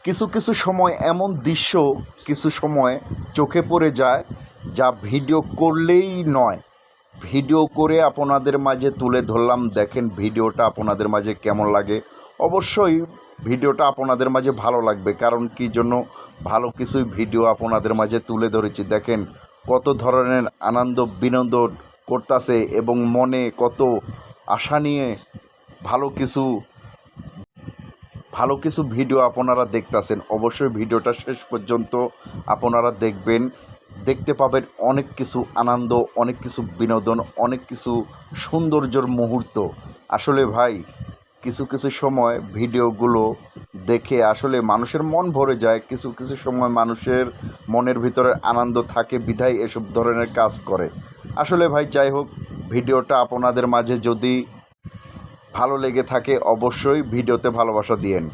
কিছু কিছু সময় এমন দৃশ্য কিছু সময় চোখে পড়ে যায়, যা ভিডিও করলেই নয়। ভিডিও করে আপনাদের মাঝে তুলে ধরলাম, দেখেন ভিডিওটা আপনাদের মাঝে কেমন লাগে। অবশ্যই ভিডিওটা আপনাদের মাঝে ভালো লাগবে, কারণ কি জন্য ভালো কিছুই ভিডিও আপনাদের মাঝে তুলে ধরেছি। দেখেন কত ধরনের আনন্দ বিনোদন করতেছে এবং মনে কত আশা নিয়ে ভালো কিছু ভালো কিছু ভিডিও আপনারা দেখতেছেন। অবশ্যই ভিডিওটা শেষ পর্যন্ত আপনারা দেখবেন, দেখতে পাবেন অনেক কিছু আনন্দ, অনেক কিছু বিনোদন, অনেক কিছু সৌন্দর্যর মুহূর্ত। আসলে ভাই কিছু কিছু সময় ভিডিওগুলো দেখে আসলে মানুষের মন ভরে যায়। কিছু কিছু সময় মানুষের মনের ভিতরে আনন্দ থাকে বিধায় এসব ধরনের কাজ করে। আসলে ভাই যাই হোক, ভিডিওটা আপনাদের মাঝে যদি ভালো লেগে থাকে অবশ্যই ভিডিওতে ভালোবাসা দিয়েন।